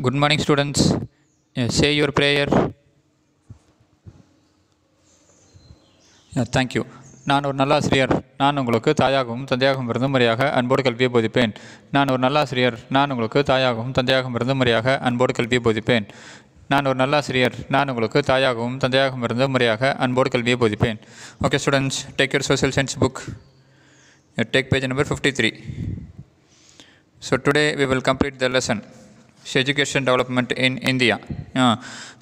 Good morning, students. Say your prayer. Thank you. நான் ஒரு நல்லாசிரியர். நான் உங்களுக்கு தாயாகவும் தந்தையாகவும் இருந்து முறையாக அன்போடு கல்வியை போதிப்பேன். நான் ஒரு நல்லாசிரியர். நான் உங்களுக்கு தாயாகவும் தந்தையாகவும் இருந்து முறையாக அன்போடு கல்வியை போதிப்பேன். நான் ஒரு நல்லாசிரியர். நான் உங்களுக்கு தாயாகவும் தந்தையாகவும் இருந்து முறையாக அன்போடு கல்வியை போதிப்பேன். Okay, students, take your social science book. Take page number 53. So today we will complete the lesson. Education development in India.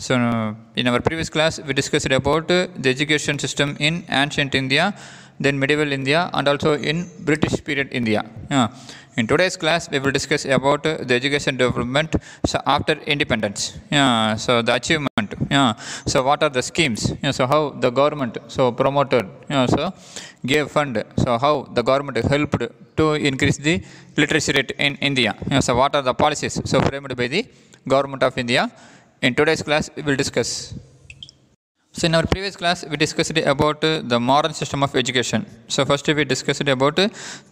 So in our previous class we discussed about the education system in ancient India, then medieval India, and also in British period India. In today's class we will discuss about the education development after independence. So the achievement. So what are the schemes? So how the government promoted, so gave fund, so how the government helped to increase the literacy rate in India. So what are the policies framed by the government of India? In today's class we will discuss. So in our previous class we discussed about the modern system of education. So first we discussed about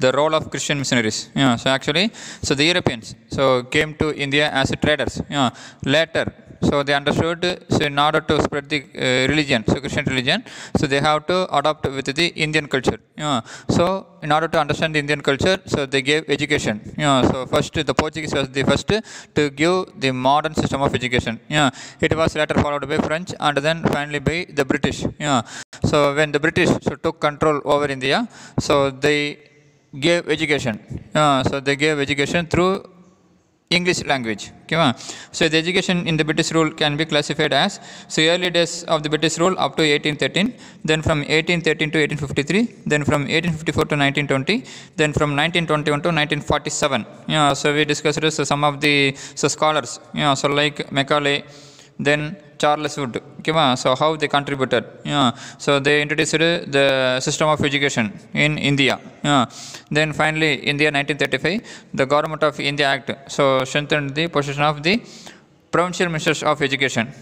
the role of Christian missionaries. So the Europeans came to India as traders. Later they understood, so in order to spread the religion, Christian religion, so they have to adopt with the Indian culture. So in order to understand the Indian culture, so they gave education. So first the Portuguese was the first to give the modern system of education. It was later followed by French and then finally by the British. So when the British took control over India, so they gave education. So they gave education through English language. So the education in the British rule can be classified as, so early days of the British rule up to 1813, then from 1813 to 1853, then from 1854 to 1920, then from 1921 to 1947. So we discussed some of the scholars, so like Macaulay, then Charles Wood, so how they contributed. So they introduced the system of education in India. Then finally India 1935, the Government of India Act so strengthened the position of the provincial ministers of education.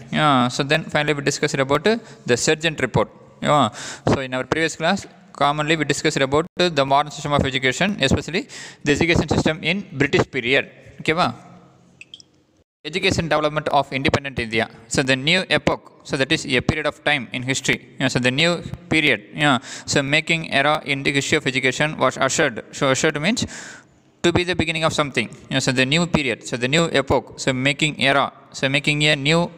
So then finally we discussed about the Sergeant report. So in our previous class commonly we discussed about the modern system of education, especially the education system in British period. Education development of independent India. So the new epoch, so that is a period of time in history. So the new period, so making era in the history of education was ushered. So ushered means to be the beginning of something. So the new period, so the new epoch, so making era, so making a new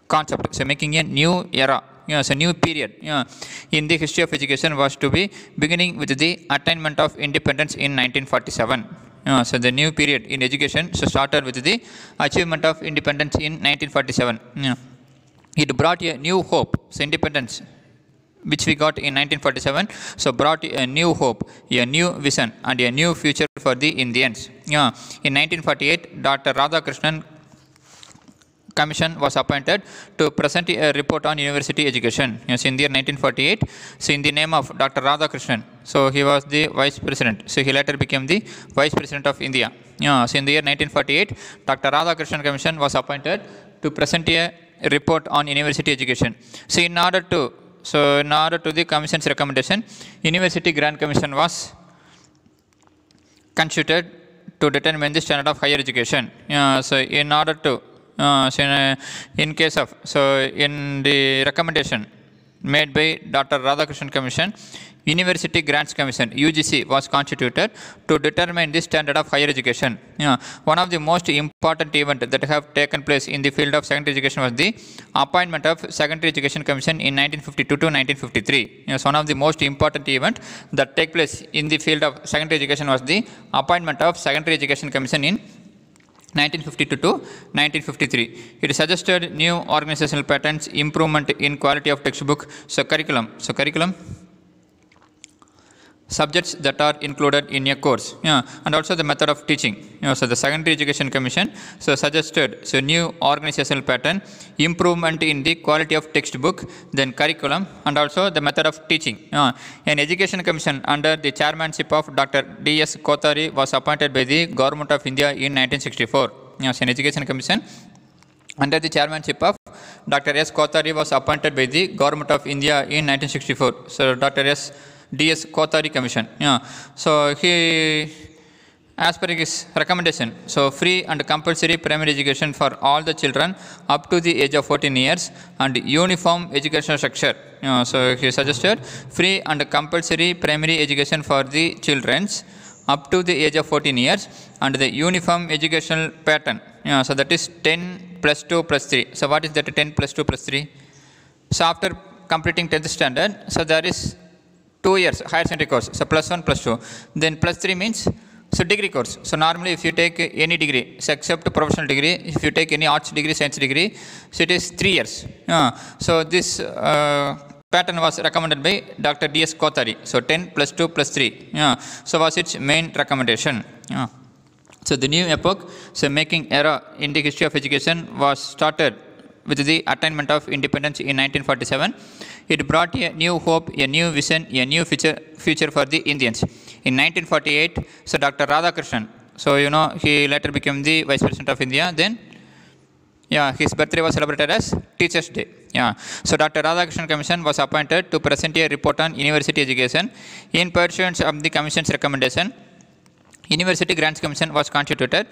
concept, so making a new era. So new period in the history of education was to be beginning with the attainment of independence in 1947. So the new period in education started with the achievement of independence in 1947. It brought a new hope. So independence, which we got in 1947, so brought a new hope, a new vision, and a new future for the Indians. In 1948, Dr. Radhakrishnan Commission was appointed to present a report on university education. In the year 1948, so in the name of Dr. Radhakrishnan, so he was the vice president. So he later became the vice president of India. So in the year 1948, Dr. Radhakrishnan Commission was appointed to present a report on university education. So in order to the commission's recommendation, University Grand Commission was constituted to determine the standard of higher education. So in order to in case of, so in the recommendation made by Dr. Radhakrishnan Commission, University Grants Commission UGC was constituted to determine the standard of higher education. One of the most important events that have taken place in the field of secondary education was the appointment of Secondary Education Commission in 1952 to 1953. So one of the most important events that take place in the field of secondary education was the appointment of Secondary Education Commission in 1952 to 1953. It suggested new organizational patterns, improvement in quality of textbook, curriculum. Subjects that are included in a course, and also the method of teaching. So the Secondary Education Commission suggested new organizational pattern, improvement in the quality of textbook, then curriculum, and also the method of teaching. An Education Commission under the chairmanship of Dr. D.S. Kothari was appointed by the Government of India in 1964. An Education Commission under the chairmanship of Dr. S. Kothari was appointed by the Government of India in 1964. So Dr. D.S. Kothari Commission. So he As per his recommendation, so free and compulsory primary education for all the children up to the age of 14 years and uniform educational structure. So he suggested free and compulsory primary education for the children up to the age of 14 years and the uniform educational pattern. So that is 10 plus 2 plus 3. So what is that 10 plus 2 plus 3? So after completing 10th standard, so there is 2 years higher secondary course. So plus 1 plus 2. Then plus 3 means so degree course. So normally if you take any degree, so except professional degree, if you take any arts degree, science degree, so it is 3 years. So this pattern was recommended by Dr. D.S. Kothari. So 10 plus 2 plus 3. So was its main recommendation. So the new epoch, so making era in the history of education was started with the attainment of independence in 1947. It brought a new hope, a new vision, a new future for the Indians. In 1948, so Dr. Radhakrishnan, so he later became the Vice President of India. Then, his birthday was celebrated as Teachers' Day. So Dr. Radhakrishnan Commission was appointed to present a report on university education. In pursuance of the Commission's recommendation, University Grants Commission was constituted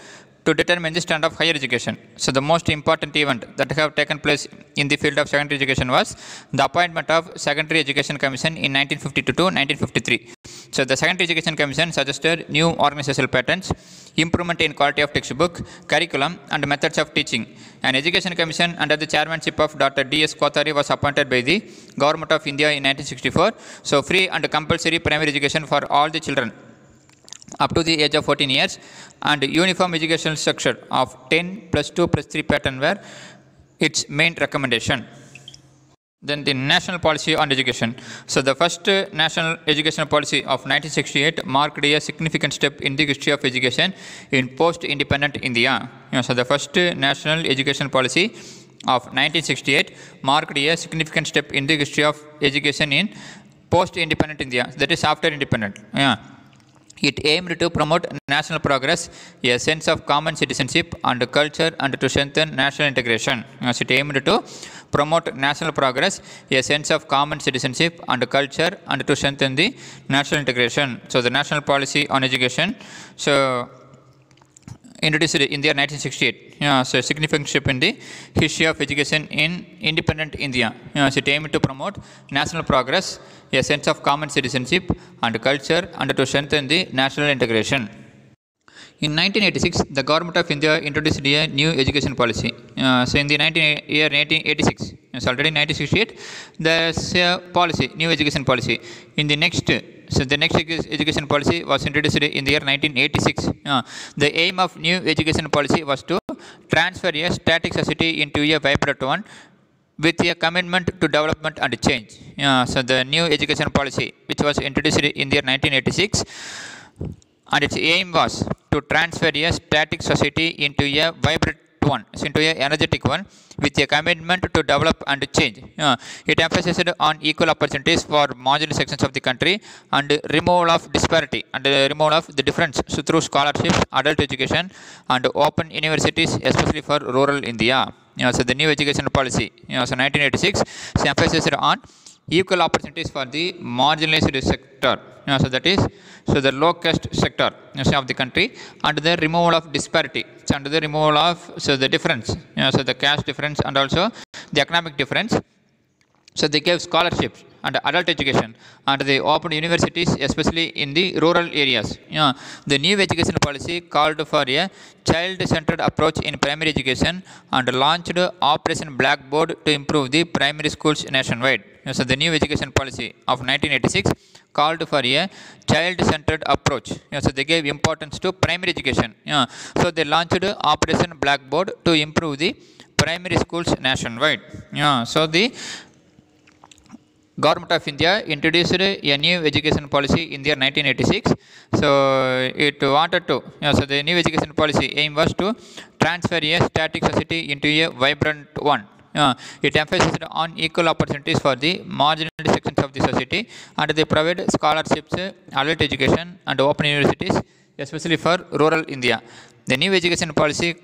to determine the standard of higher education. So the most important event that have taken place in the field of secondary education was the appointment of Secondary Education Commission in 1952 to 1953. So the Secondary Education Commission suggested new organizational patterns, improvement in quality of textbook, curriculum and methods of teaching. An Education Commission under the chairmanship of Dr. D.S. Kothari was appointed by the Government of India in 1964. So free and compulsory primary education for all the children up to the age of 14 years and uniform educational structure of 10 plus 2 plus 3 pattern were its main recommendation. Then the national policy on education. So the first national educational policy of 1968 marked a significant step in the history of education in post-independent India. So the first national education policy of 1968 marked a significant step in the history of education in post-independent India, that is after independent. It aimed to promote national progress, a sense of common citizenship and culture, and to strengthen national integration. It aimed to promote national progress, a sense of common citizenship and culture, and to strengthen the national integration. So the national policy on education, so introduced in the year 1968. So significant step in the history of education in independent India. So it aimed to promote national progress, a sense of common citizenship and culture, and to strengthen the national integration. In 1986, the Government of India introduced a new education policy. So in the year 1986, it's already 1968, there's a policy, new education policy. In the next, so the next education policy was introduced in the year 1986. The aim of new education policy was to transfer a static society into a vibrant one with a commitment to development and change. So the new education policy, which was introduced in the year 1986, and its aim was to transfer a static society into a vibrant one, so into an energetic one, with a commitment to develop and change. It emphasized on equal opportunities for marginal sections of the country and removal of disparity and removal of the difference through scholarships, adult education, and open universities, especially for rural India. So the new education policy, so 1986, so emphasized on equal opportunities for the marginalized sector. So that is, so the low caste sector of the country, and the removal of disparity, so and the removal of the difference, so the caste difference and also the economic difference. So they gave scholarships and adult education, and they opened universities, especially in the rural areas. The new education policy called for a child-centered approach in primary education and launched Operation Blackboard to improve the primary schools nationwide. So the new education policy of 1986 called for a child-centered approach. So they gave importance to primary education. So they launched Operation Blackboard to improve the primary schools nationwide. So the Government of India introduced a new education policy in the year 1986. So it wanted to, so the new education policy aim was to transfer a static society into a vibrant one. It emphasized on equal opportunities for the marginal sections of the society, and they provide scholarships, adult education, and open universities, especially for rural India. The new education policy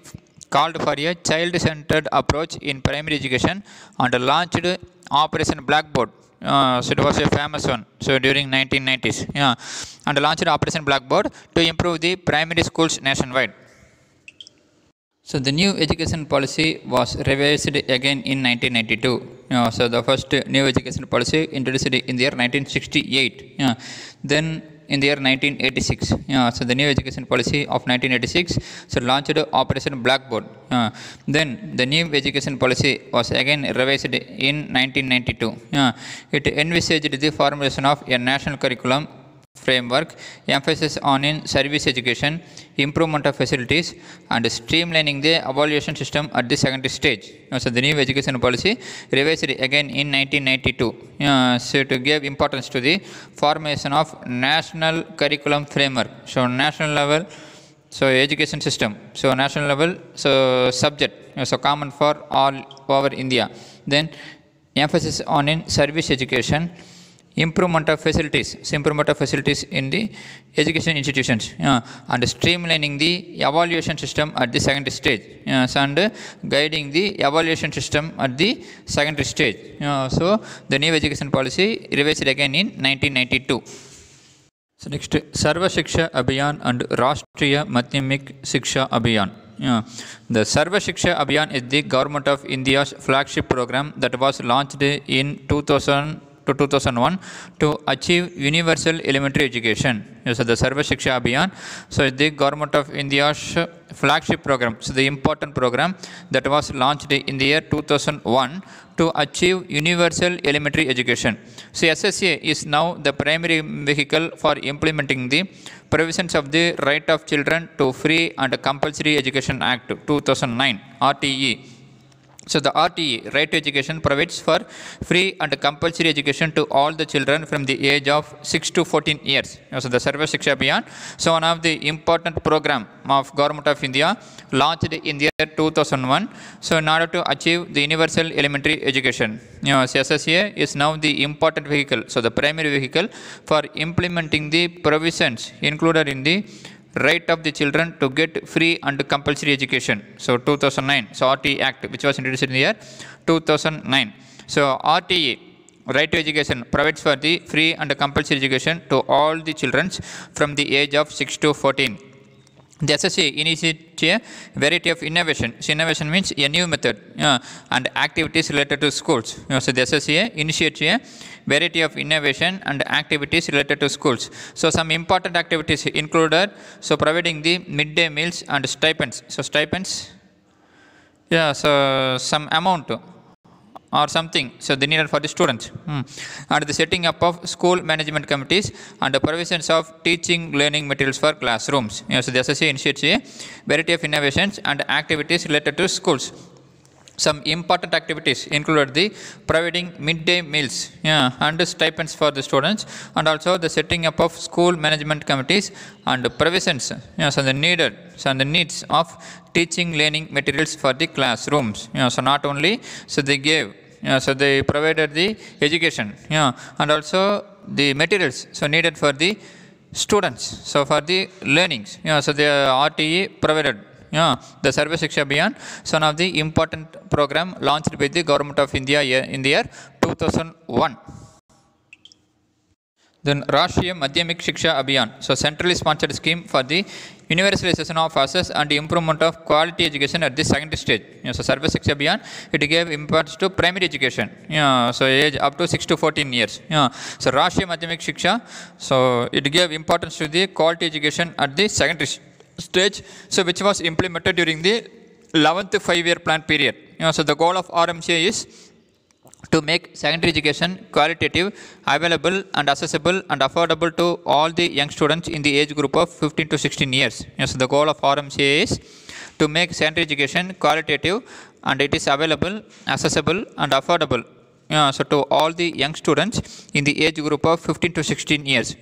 called for a child-centered approach in primary education and launched Operation Blackboard So it was a famous one. So during 1990s, yeah, and launched Operation Blackboard to improve the primary schools nationwide. So the new education policy was revised again in 1992. So the first new education policy introduced in the year 1968. Then in the year 1986. So the new education policy of 1986 so launched Operation Blackboard. Then the new education policy was again revised in 1992. It envisaged the formulation of a national curriculum framework, emphasis on in service education, improvement of facilities, and streamlining the evaluation system at the secondary stage. So the new education policy revised again in 1992. So to give importance to the formation of national curriculum framework. So national level, so education system. So national level, so subject, so common for all over India. Then emphasis on in service education, improvement of facilities, so improvement of facilities in the education institutions, and streamlining the evaluation system at the secondary stage, and guiding the evaluation system at the secondary stage. So the new education policy revised again in 1992. So next, Sarva Shiksha Abhiyan and Rashtriya Madhyamik Shiksha Abhiyan. The Sarva Shiksha Abhiyan is the Government of India's flagship program that was launched in 2000 to 2001 to achieve universal elementary education. So the Sarva Shiksha Abhiyan, so the Government of India's flagship program, so the important program that was launched in the year 2001 to achieve universal elementary education. So SSA is now the primary vehicle for implementing the provisions of the Right of Children to Free and Compulsory Education Act 2009 RTE. So the RTE, Right to Education, provides for free and compulsory education to all the children from the age of 6 to 14 years. So the Sarva Shiksha Abhiyan, so one of the important program of Government of India launched in the year 2001. So in order to achieve the universal elementary education, SSA is now the important vehicle, so the primary vehicle for implementing the provisions included in the right of the children to get free and compulsory education. So 2009, so RTE Act, which was introduced in the year 2009. So RTE, Right to Education, provides for the free and compulsory education to all the children from the age of 6 to 14. The SSA initiates a variety of innovation. So innovation means a new method and activities related to schools. So the SSA initiates a variety of innovation and activities related to schools. So some important activities included, so providing the midday meals and stipends. So stipends, so some amount or something, so they needed for the students, and the setting up of school management committees and the provisions of teaching learning materials for classrooms. So the SSA initiates a variety of innovations and activities related to schools. Some important activities included the providing midday meals and stipends for the students, and also the setting up of school management committees and the provisions, so the needs of teaching learning materials for the classrooms. So not only, so they gave, so they provided the education, and also the materials, so needed for the students, so for the learnings. So the RTE provided the Sarva Shiksha Abhiyan, so one of the important program launched by the Government of India in the year 2001. Then Rashtriya Madhyamik Shiksha Abhiyan, so centrally sponsored scheme for the universalization of access and improvement of quality education at the secondary stage. So Sarva Shiksha Abhiyan, it gave importance to primary education, so age up to 6 to 14 years. So Rashtriya Madhyamik Shiksha, so it gave importance to the quality education at the secondary stage, so which was implemented during the 11th 5-year plan period. So the goal of RMCA is to make secondary education qualitative, available and accessible and affordable to all the young students in the age group of 15 to 16 years. So the goal of RMCA is to make secondary education qualitative and it is available, accessible and affordable, so to all the young students in the age group of 15 to 16 years.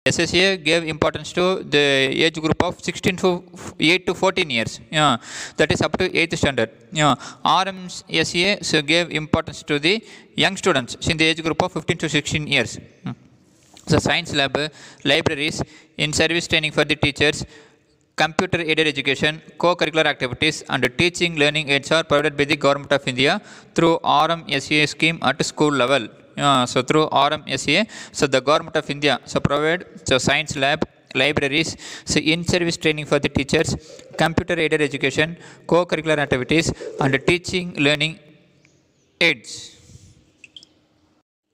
SSA gave importance to the age group of 16 to 8 to 14 years, that is up to 8th standard. RMSA so gave importance to the young students in the age group of 15 to 16 years. So science lab, libraries, in-service training for the teachers, computer-aided education, co-curricular activities and teaching learning aids are provided by the Government of India through RMSA scheme at school level. So through RMSA, so the government of India so provide so science lab, libraries, so in-service training for the teachers, computer-aided education, co-curricular activities, and teaching learning aids.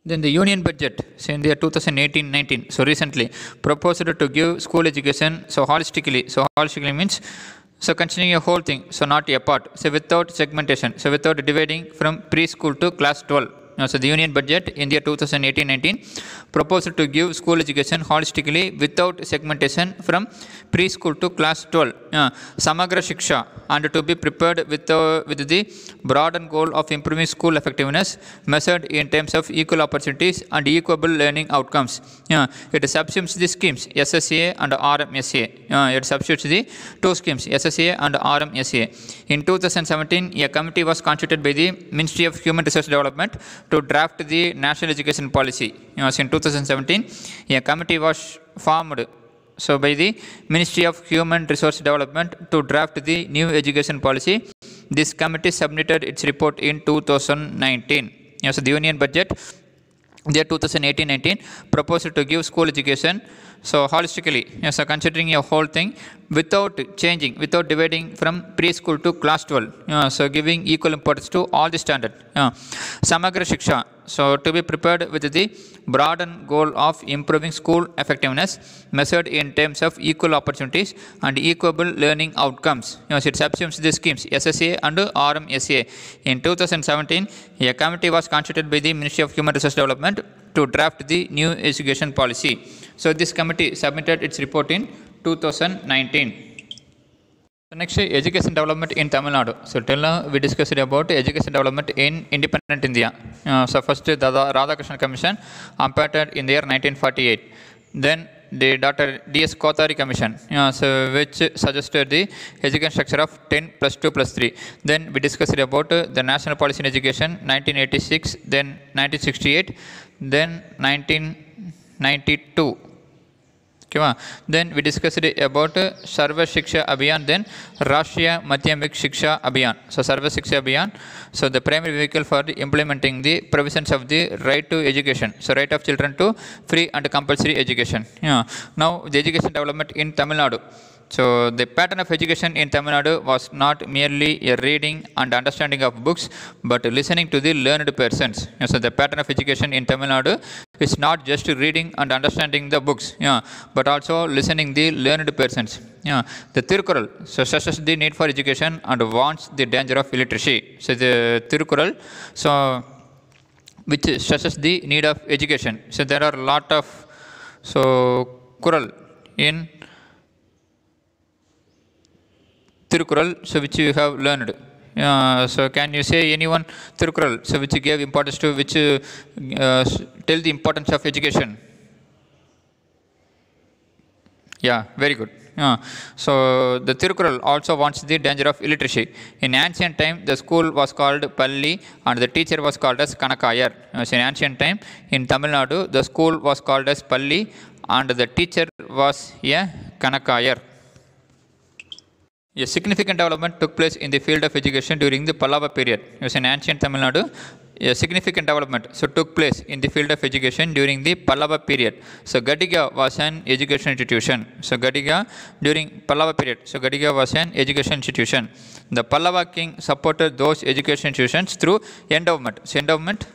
Then the union budget, so in the year 2018-19, so recently proposed to give school education so holistically. So holistically means so considering a whole thing, so not a part, so without segmentation, so without dividing from preschool to class 12. So the union budget in the year 2018-19 proposed to give school education holistically without segmentation from preschool to class 12. Samagra Shiksha, and to be prepared with the broad goal of improving school effectiveness measured in terms of equal opportunities and equable learning outcomes. It subsumes the schemes SSA and RMSA. It substitutes the two schemes SSA and RMSA. In 2017, a committee was constituted by the Ministry of Human Resource Development to draft the National Education Policy. So in 2017, a committee was formed so by the Ministry of Human Resource Development to draft the new education policy. This committee submitted its report in 2019. So the union budget, the 2018-19 proposed to give school education so holistically, so considering a whole thing without changing, without dividing from preschool to class 12, so giving equal importance to all the standard. Samagra Shiksha, so to be prepared with the broad goal of improving school effectiveness measured in terms of equal opportunities and equable learning outcomes. So it subsumes the schemes SSA and RMSA. In 2017, a committee was constituted by the Ministry of Human Resource Development to draft the new education policy. So this committee submitted its report in 2019. So next, education development in Tamil Nadu. So till now we discussed about education development in independent India. So first the Radhakrishnan Commission appointed in the year 1948. Then the Dr. D.S. Kothari Commission, so which suggested the education structure of 10 plus 2 plus 3. Then we discussed about the National Policy in Education 1986, then 1968, then 1992. Then we discussed about Sarva Shiksha Abhiyan, then Rashtriya Madhyamik Shiksha Abhiyan. So Sarva Shiksha Abhiyan, so the primary vehicle for implementing the provisions of the right to education. So right of children to free and compulsory education. Now the education development in Tamil Nadu. So the pattern of education in Tamil Nadu was not merely a reading and understanding of books, but listening to the learned persons. So the pattern of education in Tamil Nadu is not just reading and understanding the books, but also listening the learned persons. The Tirukural so stresses the need for education and warns the danger of illiteracy. So the Tirukural, so which stresses the need of education. So there are a lot of Kural in Tirukural, so which you have learned. So can you say anyone Tirukural, so which gave importance to, which tell the importance of education? Yeah, very good. So the Tirukural also warns the danger of illiteracy. In ancient time, the school was called Palli and the teacher was called as Kanakayar. So in ancient time, in Tamil Nadu, the school was called as Palli and the teacher was a Kanakayar. A significant development took place in the field of education during the Pallava period. It was in ancient Tamil Nadu. A significant development took place in the field of education during the Pallava period. So Gadiga was an education institution. So Gadiga during Pallava period. So Gadiga was an education institution. The Pallava king supported those education institutions through endowment. So endowment,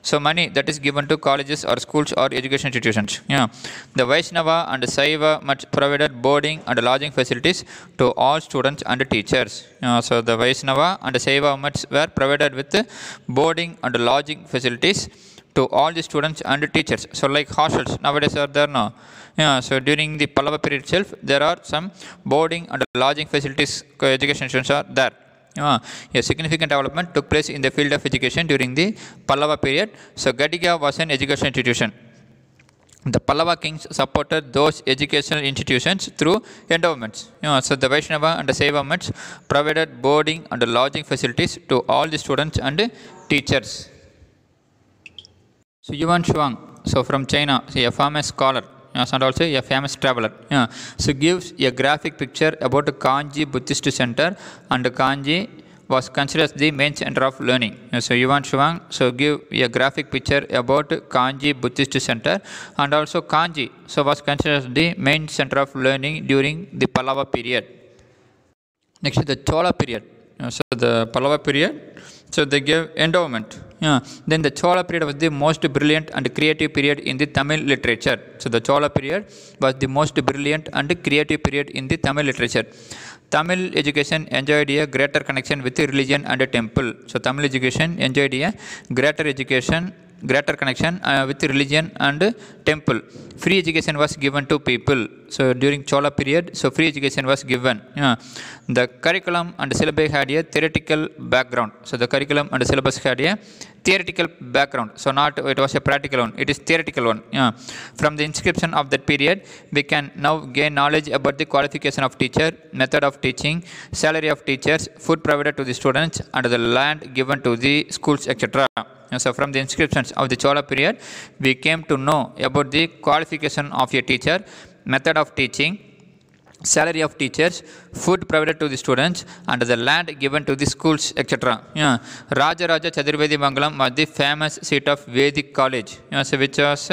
so money that is given to colleges or schools or education institutions. The Vaishnava and Saiva much provided boarding and lodging facilities to all students and teachers. So the Vaishnava and Saiva much were provided with boarding and lodging facilities to all the students and teachers. So like hostels nowadays are there now. So during the Pallava period itself, there are some boarding and lodging facilities, education institutions are there. A significant development took place in the field of education during the Pallava period. So Gadiga was an education institution. The Pallava kings supported those educational institutions through endowments. So the Vaishnava and the Saiva much provided boarding and lodging facilities to all the students and teachers. So Yuan Shuang, so from China, a famous scholar, and also a famous traveler. So gives a graphic picture about Kanji Buddhist Center and Kanji was considered as the main center of learning. So Yuan Shuang give a graphic picture about Kanji Buddhist center, and also Kanji was considered as the main center of learning during the Pallava period. Next, the Chola period. So the Pallava period, so they gave endowment. Then the Chola period was the most brilliant and creative period in the Tamil literature. So the Chola period was the most brilliant and creative period in the Tamil literature. Tamil education enjoyed a greater connection with religion and temple. So Tamil education enjoyed a greater connection with religion and temple. Free education was given to people. So during Chola period, so free education was given. The curriculum and syllabus had a theoretical background. So the curriculum and syllabus had a theoretical background. So not it was a practical one, it is theoretical one. From the inscription of that period, we can now gain knowledge about the qualification of teacher, method of teaching, salary of teachers, food provided to the students, and the land given to the schools, etc. So from the inscriptions of the Chola period, we came to know about the qualification of a teacher, method of teaching, salary of teachers, food provided to the students, and the land given to the schools, etc. Rajaraja Chaturvedi Mangalam was the famous seat of Vedic college, so which was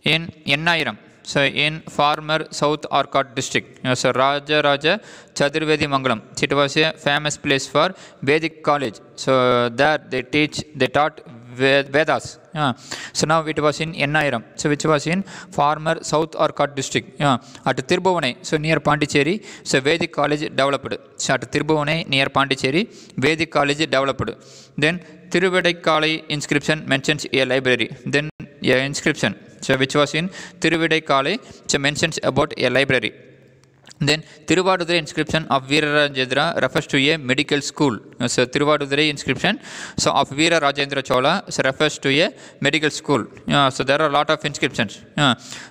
in Ennairam. So in former South Arcot district. So Rajaraja Chaturvedi Mangalam. It was a famous place for Vedic college. So there they taught Vedas. So now it was in Ennairam, so which was in former South Arcot district. At Tirubvanai, so near Pondicherry, so Vedic college developed. So at Tirubvanai near Pondicherry, Vedic college developed. Then Tiruvidaikkaalai inscription mentions a library. Then a inscription, so which was in Tiruvidaikkaalai, so mentions about a library. Then Tiruvadurai inscription of Veerarajendra refers to a medical school. So Tiruvadurai inscription so of Veerarajendra Chola so refers to a medical school. So there are a lot of inscriptions.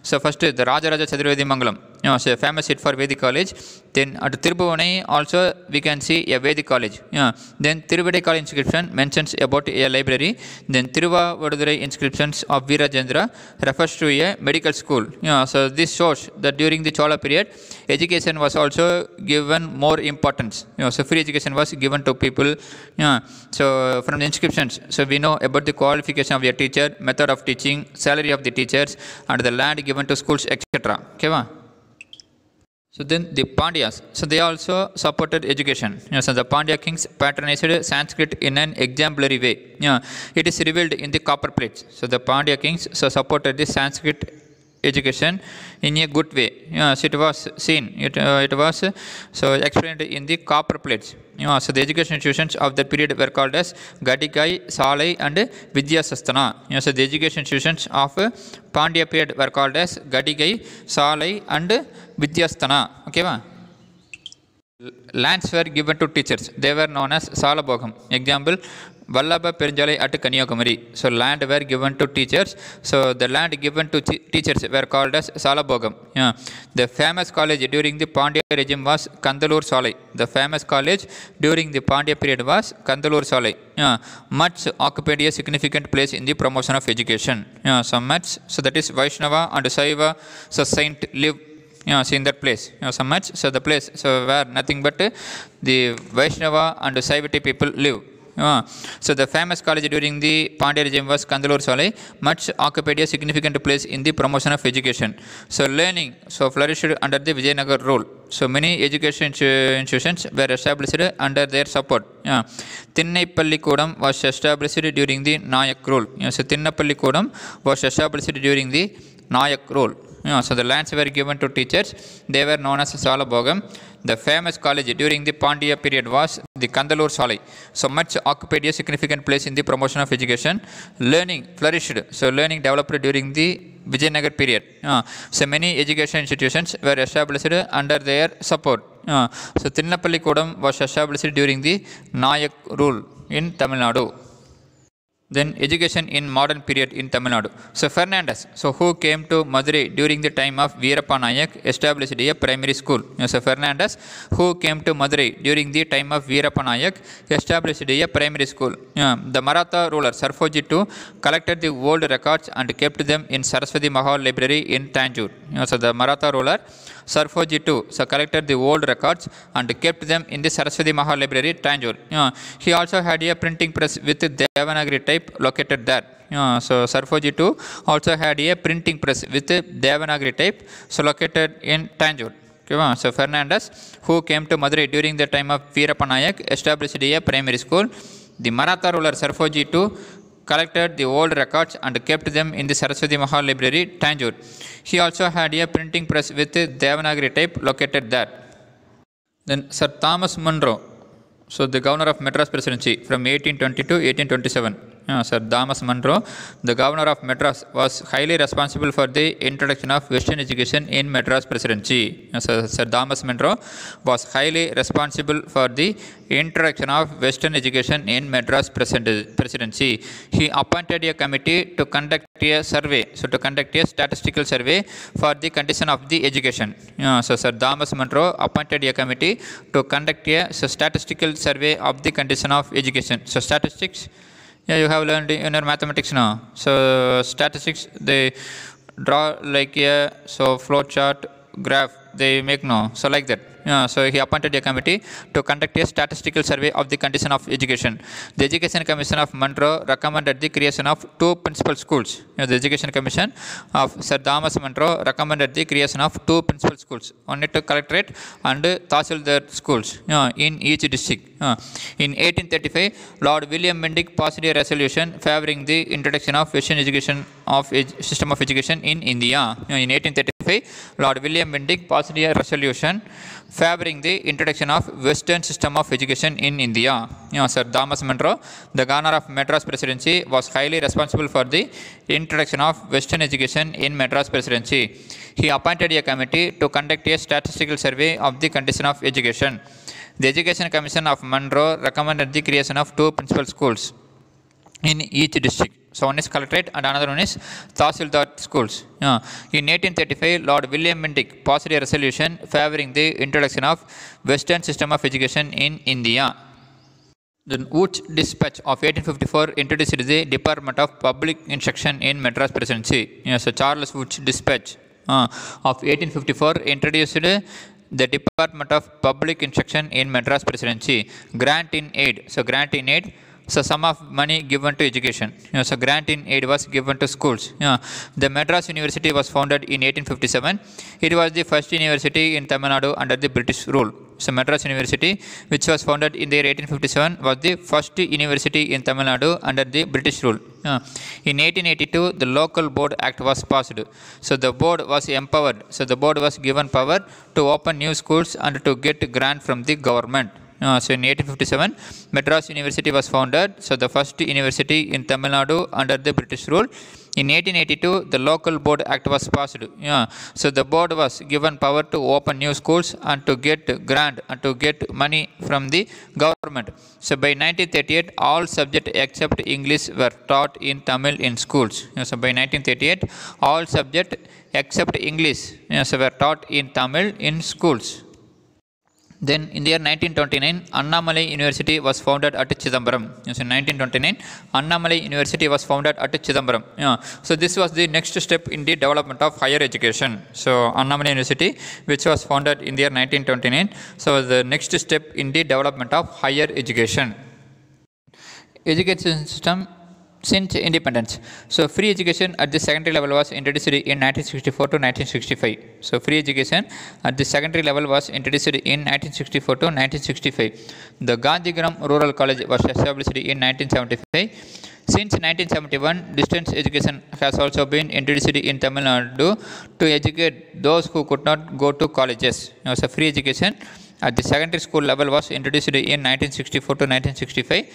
So first the Rajaraja Chaturvedi Mangalam. So a famous seat for Vedic college. Then at Tirubvanai also we can see a Vedic college. Then Tiruvidaikkaalai inscription mentions about a library. Then Tiruvadurai inscriptions of Veerarajendra refers to a medical school. So this shows that during the Chola period, education was also given more importance. So free education was given to people. So from the inscriptions, so we know about the qualification of a teacher, method of teaching, salary of the teachers, and the land given to schools, etc. Okay, so then the Pandyas, so they also supported education. So the Pandya kings patronized Sanskrit in an exemplary way. It is revealed in the copper plates. So the Pandya kings so supported the Sanskrit education in a good way. So it was seen, it was so explained in the copper plates. So the education institutions of that period were called as Gadikai, Salai, and Vidyasastana. So the education institutions of Pandya period were called as Gadikai, Salai, and Vidyasthana. Okay, lands were given to teachers. They were known as Salabhogam. Example, Vallabha Perinjalai at Kanyakumari. So land were given to teachers. So the land given to teachers were called as Salabhogam. The famous college during the Pandya regime was Kandalur Salai. The famous college during the Pandya period was Kandalur Salai. Much occupied a significant place in the promotion of education. So much, so that is Vaishnava and Saiva, so saint live so in that place. So much, so the place so where nothing but the Vaishnava and Saivati people live. So the famous college during the Pandya regime was Kandalur Salai, much occupied a significant place in the promotion of education. So learning so flourished under the Vijayanagar rule. So many education institutions were established under their support. Thinnapallikodam was established during the Nayak rule. So Thinnapallikodam was established during the Nayak rule. So the lands were given to teachers. They were known as Salabhogam. The famous college during the Pandya period was the Kandalur Salai. So much occupied a significant place in the promotion of education. Learning flourished. So learning developed during the Vijayanagar period. So many education institutions were established under their support. So Thinnapallikodam was established during the Nayak rule in Tamil Nadu. Then education in modern period in Tamil Nadu. So Fernandez, so who came to Madurai during the time of Veerappa Nayak, established a primary school. So Fernandez, who came to Madurai during the time of Veerappa Nayak, established a primary school. The Maratha ruler Sarfoji II collected the old records and kept them in Saraswati Mahal Library in Tanjore. So the Maratha ruler Sarfoji too collected the old records and kept them in the Saraswati Mahal Library, Tanjore. He also had a printing press with Devanagari type located there. So Sarfoji too also had a printing press with Devanagari type, so located in Tanjore. So Fernandez, who came to Madurai during the time of Veerappa Nayak, established a primary school. The Maratha ruler Sarfoji too collected the old records and kept them in the Saraswati Mahal Library, Tanjore. He also had a printing press with Devanagari type located there. Then Sir Thomas Munro, so the governor of Madras Presidency from 1820 to 1827. Sir Thomas Munro, the governor of Madras, was highly responsible for the introduction of Western education in Madras Presidency. Sir Thomas Munro was highly responsible for the introduction of Western education in Madras Presidency. He appointed a committee to conduct a survey, to conduct a statistical survey for the condition of the education. So Sir Thomas Munro appointed a committee to conduct a statistical survey of the condition of education. So statistics, you have learned in your mathematics now. So statistics, they draw like a flow chart, graph, they make so like that. So he appointed a committee to conduct a statistical survey of the condition of education. The Education Commission of Munro recommended the creation of 2 principal schools. The Education Commission of Sir Thomas Munro recommended the creation of 2 principal schools, one at Collectorate and Tahsildar schools in each district. In 1835, Lord William Bentinck passed a resolution favoring the introduction of Western education system of education in India. In 1835, Lord William Bentinck passed a resolution favoring the introduction of Western system of education in India. Sir Thomas Munro, the governor of Madras Presidency, was highly responsible for the introduction of Western education in Madras Presidency. He appointed a committee to conduct a statistical survey of the condition of education. The Education Commission of Munro recommended the creation of 2 principal schools in each district. So one is Collectorate and another one is Tahsildar schools. In 1835, Lord William Bentinck passed a resolution favoring the introduction of Western system of education in India. The Woods Dispatch of 1854 introduced the Department of Public Instruction in Madras Presidency. So Charles Woods Dispatch of 1854 introduced the Department of Public Instruction in Madras Presidency. Grant in aid. So grant in aid. So sum of money given to education. So grant in aid was given to schools. The Madras University was founded in 1857. It was the first university in Tamil Nadu under the British rule. So Madras University, which was founded in the year 1857, was the first university in Tamil Nadu under the British rule. In 1882, the Local Board Act was passed. So the board was empowered. So the board was given power to open new schools and to get grant from the government. So in 1857, Madras University was founded. So the first university in Tamil Nadu under the British rule. In 1882, the Local Board Act was passed. So the board was given power to open new schools and to get grant and to get money from the government. So by 1938, all subjects except English were taught in Tamil in schools. So by 1938, all subjects except English were taught in Tamil in schools. Then in the year 1929, Annamalai University was founded at Chidambaram. So in 1929, Annamalai University was founded at Chidambaram. So this was the next step in the development of higher education. So Annamalai University, which was founded in the year 1929, so the next step in the development of higher education. Education system since independence. So free education at the secondary level was introduced in 1964 to 1965. So free education at the secondary level was introduced in 1964 to 1965. The Gandhigram Rural College was established in 1975. Since 1971, distance education has also been introduced in Tamil Nadu to educate those who could not go to colleges. So free education at the secondary school level was introduced in 1964 to 1965.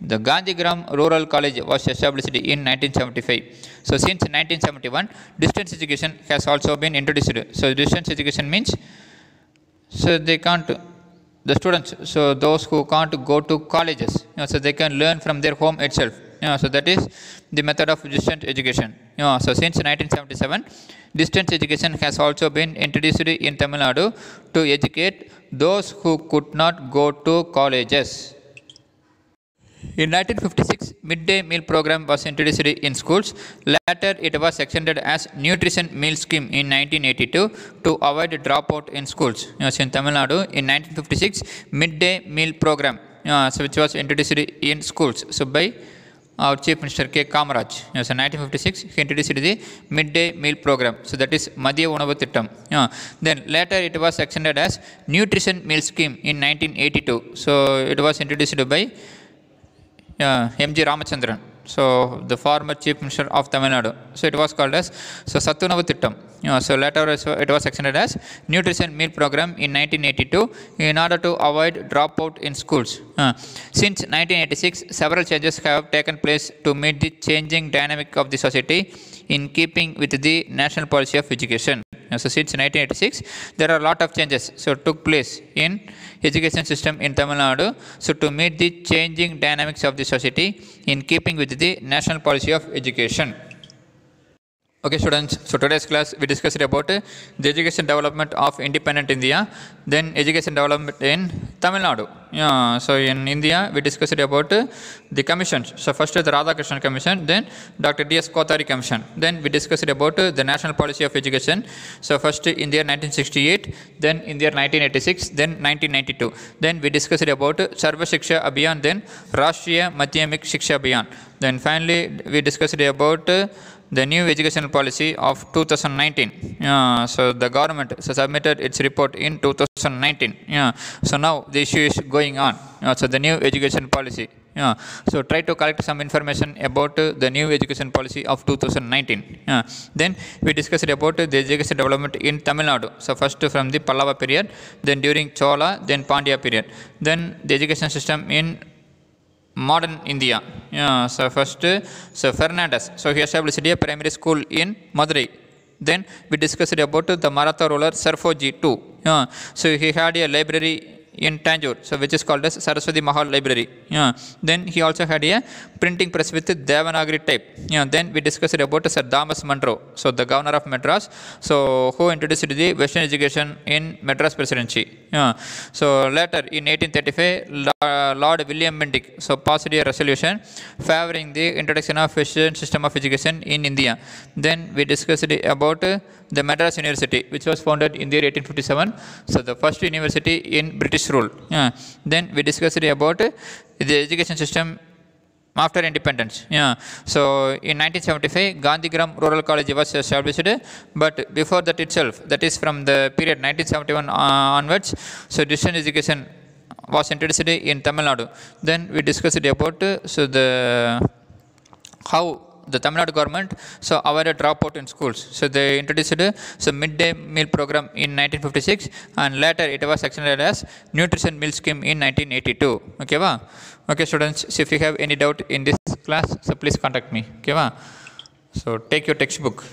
The Gandhigram Rural College was established in 1975. So since 1971, distance education has also been introduced. So distance education means, so they can't, the students, so those who can't go to colleges, so they can learn from their home itself. So that is the method of distance education. So since 1977, distance education has also been introduced in Tamil Nadu to educate those who could not go to colleges. In 1956, midday meal program was introduced in schools. Later, it was extended as nutrition meal scheme in 1982 to avoid dropout in schools. Yes, in Tamil Nadu, in 1956, midday meal program, which was introduced in schools. So by our Chief Minister K. Kamaraj. Yes, in 1956, he introduced the midday meal program. So that is Madhya Unavu Thittam. Then later it was extended as nutrition meal scheme in 1982. So it was introduced by M.G. Ramachandran, so the former Chief Minister of Tamil Nadu. So it was called as Sattunavu Thittam. So later it was extended as nutrition meal program in 1982 in order to avoid dropout in schools. Since 1986, several changes have taken place to meet the changing dynamic of the society in keeping with the national policy of education. So since 1986, there are a lot of changes so took place in education system in Tamil Nadu, so to meet the changing dynamics of the society in keeping with the national policy of education. Okay students, so today's class we discussed about the education development of independent India, then education development in Tamil Nadu. So in India we discussed about the commissions. So first the Radhakrishnan Commission, then Dr. D.S. Kothari Commission. Then we discussed about the national policy of education. So first in the year 1968, then in the year 1986, then 1992. Then we discussed about Sarva Shiksha Abhiyan, then Rashtriya Madhyamik Shiksha Abhiyan. Then finally we discussed about the new educational policy of 2019. So the government submitted its report in 2019. So now the issue is going on. So the new education policy. So try to collect some information about the new education policy of 2019. Then we discussed about the education development in Tamil Nadu. So first from the Pallava period, then during Chola, then Pandya period. Then the education system in modern India. So first, so Fernandez, so he established a primary school in Madurai. Then we discussed about the Maratha ruler Sarfoji too. So he had a library in Tanjore, so which is called as Saraswati Mahal Library. Then he also had a printing press with Devanagari type. Then we discussed about Sir Thomas Munro, so the governor of Madras, so who introduced the Western education in Madras Presidency. So later in 1835, Lord William Bentinck so passed a resolution favoring the introduction of Western system of education in India. Then we discussed about the Madras University, which was founded in the year 1857. So the first university in British rule. Then we discussed about the education system after independence. So in 1975, Gandhigram Rural College was established, but before that itself, that is from the period 1971 onwards, so distance education was introduced in Tamil Nadu. Then we discussed about so the how the Tamil Nadu government so avoided dropout in schools. So they introduced so midday meal program in 1956, and later it was extended as nutrition meal scheme in 1982. Okay, va? Okay students, so if you have any doubt in this class, so please contact me. Okay, va? So take your textbook.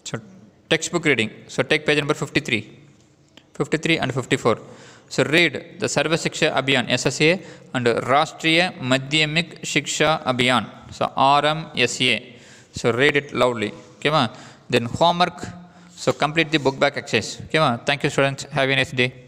So textbook reading. So take page number 53 and 54. So read the Sarva Shiksha Abhiyan SSA and Rashtriya Madhyamik Shiksha Abhiyan, so RMSA. So read it loudly. Okay, ma? Then homework. So complete the book back exercise. Okay, ma? Thank you students. Have a nice day.